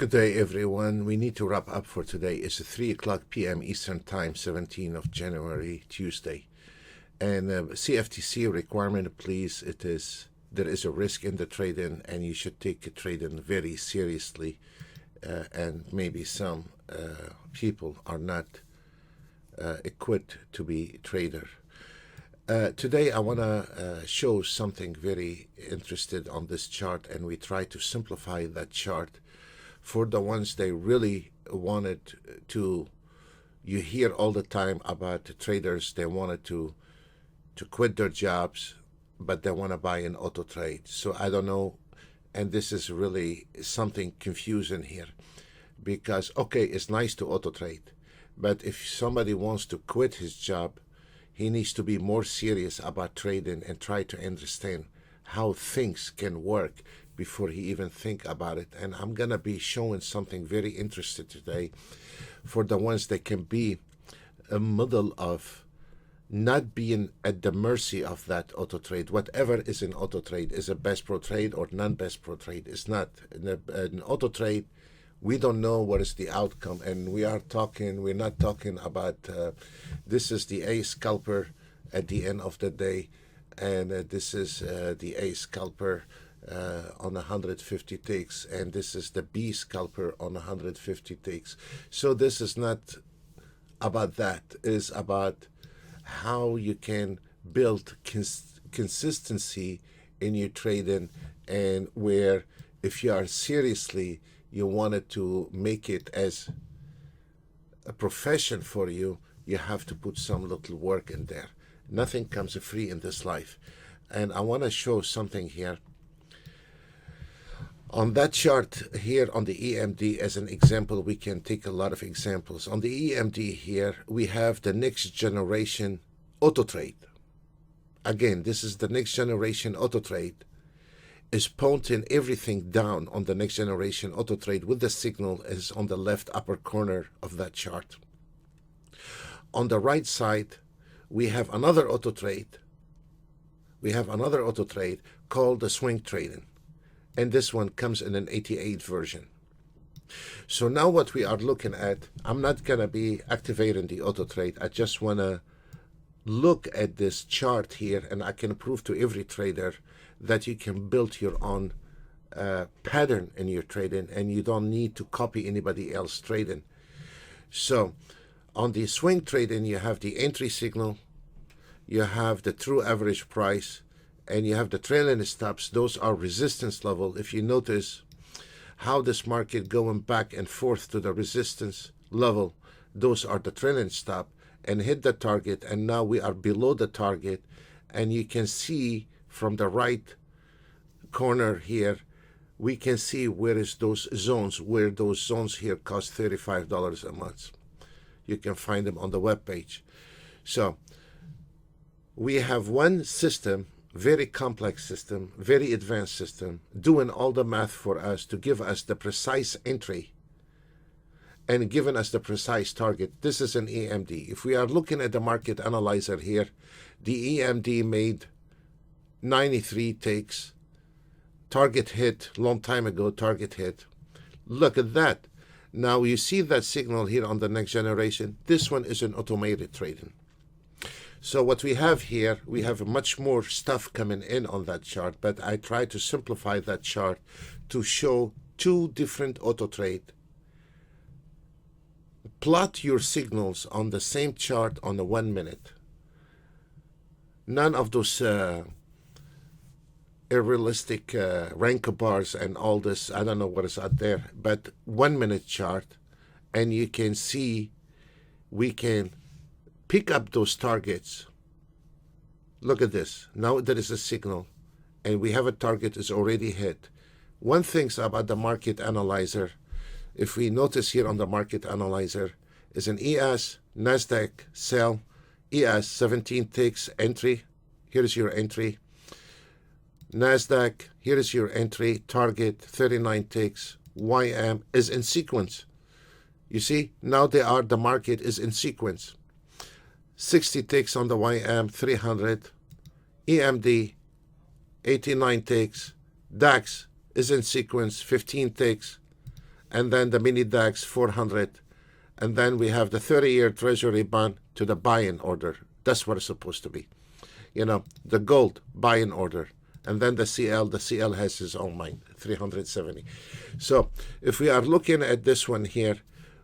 Good day, everyone. We need to wrap up for today. It's 3 o'clock p.m. Eastern Time, 17th of January, Tuesday. And CFTC requirement, please, there is a risk in the trading, and you should take the trading very seriously. And maybe some people are not equipped to be trader. Today, I want to show something very interesting on this chart, and we try to simplify that chart for the ones they really wanted to. You hear all the time about the traders, they wanted to quit their jobs, but they want to buy an auto trade. So I don't know, and this is really something confusing here, because okay, it's nice to auto trade, but if somebody wants to quit his job, he needs to be more serious about trading and try to understand how things can work before he even think about it. And I'm gonna be showing something very interesting today for the ones that can be a middle of not being at the mercy of that auto trade. Whatever is an auto trade, is a best pro trade or non-best pro trade. It's not an auto trade. We don't know what is the outcome, and we're not talking about this is the A scalper at the end of the day, and this is the A scalper on 150 ticks, and this is the B scalper on 150 ticks. So this is not about that. It's about how you can build consistency in your trading, and where if you are seriously, you wanted to make it as a profession for you, you have to put some little work in there. Nothing comes free in this life. And I want to show something here. On that chart here on the EMD as an example, we can take a lot of examples. On the EMD here, we have the next generation auto trade. Again, this is the next generation auto trade. Is pointing everything down on the next generation auto trade with the signal is on the left upper corner of that chart. On the right side, we have another auto trade. We have another auto trade called the swing trading. And this one comes in an 88 version. So now what we are looking at, I'm not going to be activating the auto trade. I just want to look at this chart here, and I can prove to every trader that you can build your own pattern in your trading, and you don't need to copy anybody else trading. So on the swing trading, you have the entry signal, you have the true average price, and you have the trailing stops. Those are resistance level. If you notice how this market going back and forth to the resistance level, those are the trailing stop, and hit the target, and now we are below the target, and you can see from the right corner here, we can see where is those zones, where those zones here cost $35 a month. You can find them on the web page. So we have one system, very complex system, very advanced system, doing all the math for us to give us the precise entry and giving us the precise target. This is an EMD. If we are looking at the market analyzer here, the EMD made 93 takes, target hit, long time ago, target hit. Look at that. Now you see that signal here on the next generation. This one is an automated trading. So what we have here, we have much more stuff coming in on that chart, but I try to simplify that chart to show two different auto trade. Plot your signals on the same chart on the 1 minute. None of those unrealistic rank bars and all this, I don't know what is out there, but 1 minute chart, and you can see we can pick up those targets. Look at this. Now there is a signal, and we have a target is already hit. One thing about the market analyzer, if we notice here on the market analyzer, is an ES, NASDAQ, sell, ES, 17 ticks, entry. Here's your entry. NASDAQ, here is your entry, target, 39 ticks, YM is in sequence. You see, now the market is in sequence. 60 ticks on the YM, 300, EMD, 89 ticks, DAX is in sequence, 15 ticks, and then the mini DAX 400, and then we have the 30-year Treasury bond to the buy-in order. That's what it's supposed to be. You know, the gold buy-in order, and then the CL has his own mind, 370. So if we are looking at this one here,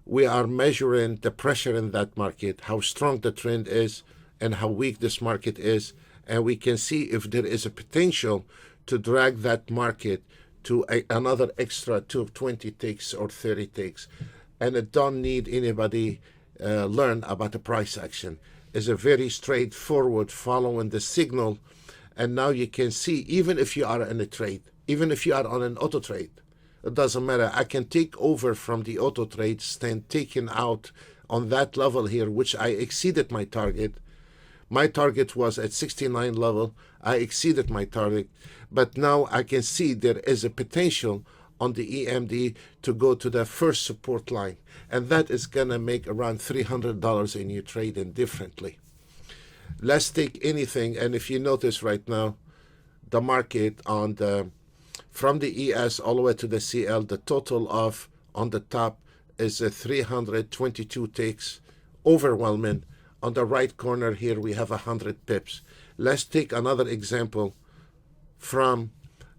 we are measuring the pressure in that market, how strong the trend is, and how weak this market is, and we can see if there is a potential to drag that market to another extra 20 ticks or 30 ticks. And it don't need anybody learn about the price action. It's a very straightforward following the signal. And now you can see, even if you are in a trade, even if you are on an auto trade, it doesn't matter. I can take over from the auto trade, stand taken out on that level here, which I exceeded my target. My target was at 69 level. I exceeded my target. But now I can see there is a potential on the EMD to go to the first support line. And that is going to make around $300 in your trading differently. Let's take anything. And if you notice right now, the market on the from the ES all the way to the CL, the total of on the top is a 322 ticks, overwhelming. On the right corner here, we have 100 pips. Let's take another example from,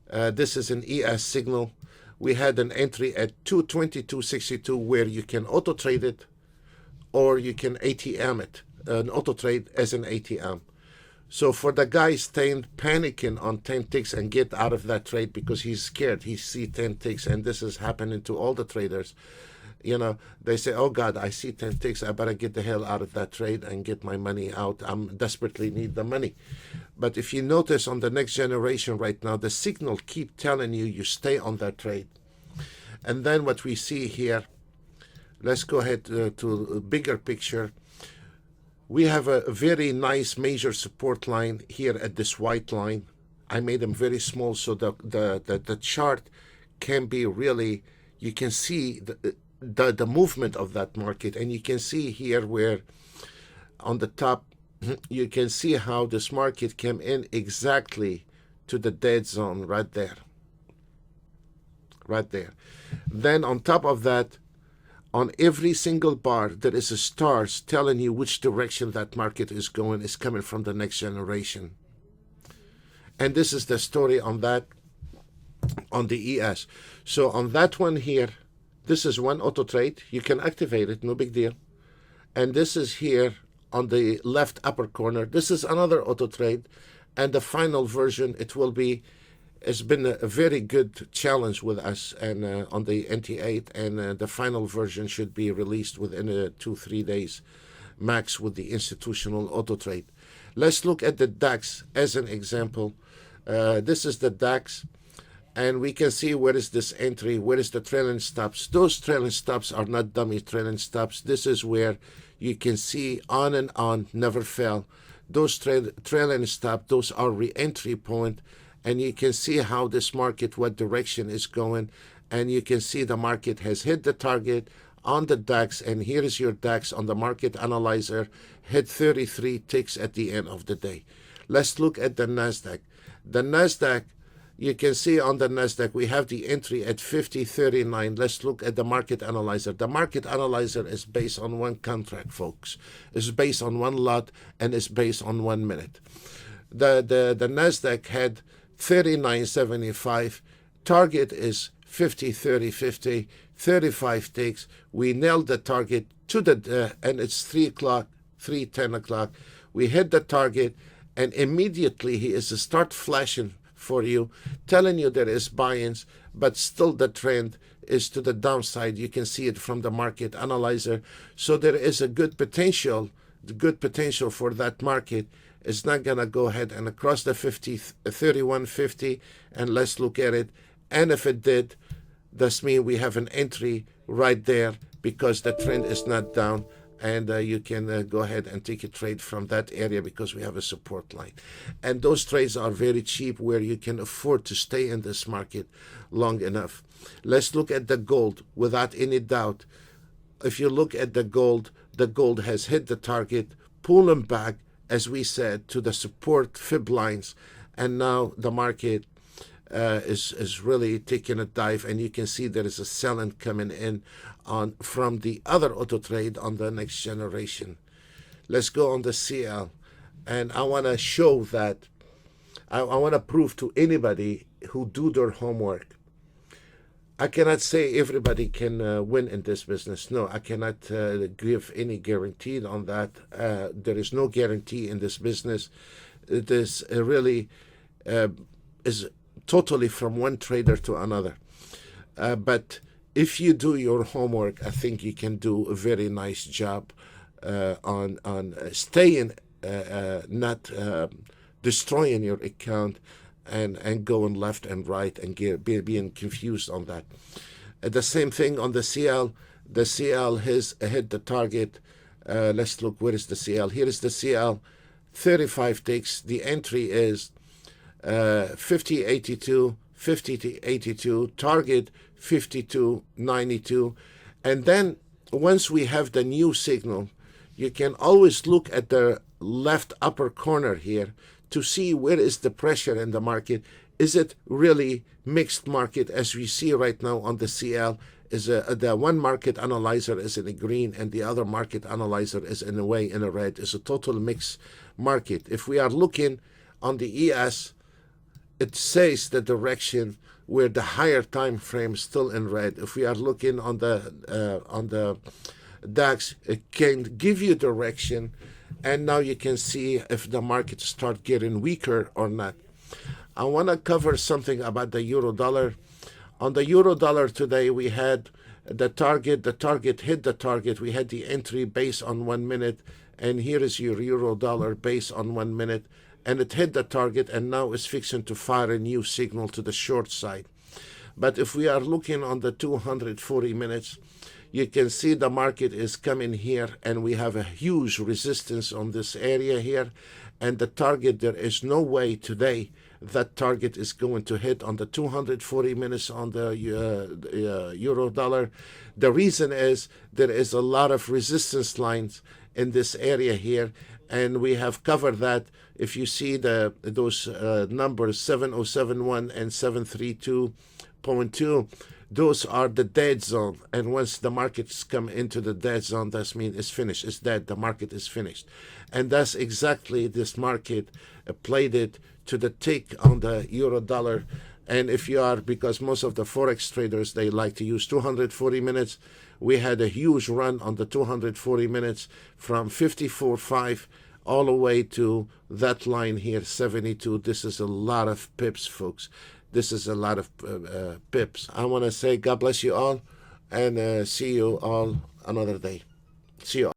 this is an ES signal. We had an entry at 222.62 where you can auto trade it or you can ATM it, an auto trade as an ATM. So for the guy staying panicking on 10 ticks and get out of that trade because he's scared, he see 10 ticks, and this is happening to all the traders. You know, they say, oh God, I see 10 ticks, I better get the hell out of that trade and get my money out. I desperately need the money. But if you notice on the next generation right now, the signal keep telling you, you stay on that trade. And then what we see here, let's go ahead to a bigger picture. We have a very nice major support line here at this white line. I made them very small so the chart can be really, you can see the movement of that market. And you can see here where on the top, you can see how this market came in exactly to the dead zone right there. Right there. Then on top of that, on every single bar, there is a stars telling you which direction that market is going, is coming from the next generation. And this is the story on that, on the ES. So on that one here, this is one auto trade. You can activate it, no big deal. And this is here on the left upper corner. This is another auto trade. And the final version, it will be, it's been a very good challenge with us and on the NT8, and the final version should be released within 2-3 days max with the institutional auto trade. Let's look at the DAX as an example. This is the DAX, and we can see where is this entry, where is the trailing stops. Those trailing stops are not dummy trailing stops. This is where you can see on and on, never fail. Those trailing stops, those are re-entry point. And you can see how this market, what direction is going. And you can see the market has hit the target on the DAX. And here is your DAX on the market analyzer, hit 33 ticks at the end of the day. Let's look at the NASDAQ. The NASDAQ, you can see on the NASDAQ, we have the entry at 50.39. Let's look at the market analyzer. The market analyzer is based on one contract, folks. It's based on one lot and it's based on 1 minute. The NASDAQ had 39.75. Target is 50.30.50, 35 ticks. We nailed the target to the and it's 3:10 o'clock. We hit the target, and immediately he is start flashing for you, telling you there is buy-ins, but still the trend is to the downside. You can see it from the market analyzer. So there is a good potential for that market. It's not going to go ahead and across the 31.50, and let's look at it. And if it did, this means we have an entry right there because the trend is not down, and you can go ahead and take a trade from that area because we have a support line. And those trades are very cheap where you can afford to stay in this market long enough. Let's look at the gold without any doubt. If you look at the gold has hit the target, pulling back, as we said, to the support fib lines, and now the market is really taking a dive, and you can see there is a selling coming in on from the other auto trade on the next generation. Let's go on the CL, and I want to show that I want to prove to anybody who do their homework. I cannot say everybody can win in this business. No, I cannot give any guarantee on that. There is no guarantee in this business. It is really is totally from one trader to another. But if you do your homework, I think you can do a very nice job on staying, not destroying your account and going left and right and being confused on that. The same thing on the CL. The CL has hit the target. Let's look, where is the CL? Here is the CL, 35 ticks. The entry is 50.82, 50.82, target 52.92. And then once we have the new signal, you can always look at the left upper corner here to see where is the pressure in the market. Is it really mixed market, as we see right now on the CL? Is the one market analyzer is in a green and the other market analyzer is in a way in a red. It's a total mixed market. If we are looking on the ES, it says the direction where the higher time frame is still in red. If we are looking on the DAX, it can give you direction, and now you can see if the market start getting weaker or not. I want to cover something about the euro dollar. On the euro dollar today, we had the target hit the target. We had the entry based on 1 minute, and here is your euro dollar based on 1 minute, and it hit the target, and now it's fixing to fire a new signal to the short side. But if we are looking on the 240 minutes, you can see the market is coming here, and we have a huge resistance on this area here, and the target, there is no way today that target is going to hit on the 240 minutes on the euro dollar. The reason is there is a lot of resistance lines in this area here, and we have covered that. If you see those numbers 7071 and 732.2, those are the dead zone, and once the markets come into the dead zone, that means it's finished, it's dead, the market is finished. And that's exactly this market played it to the tick on the euro dollar. And if you are, because most of the forex traders, they like to use 240 minutes, we had a huge run on the 240 minutes from 54.5 all the way to that line here, 72. This is a lot of pips, folks. This is a lot of pips. I want to say God bless you all, and see you all another day. See you all.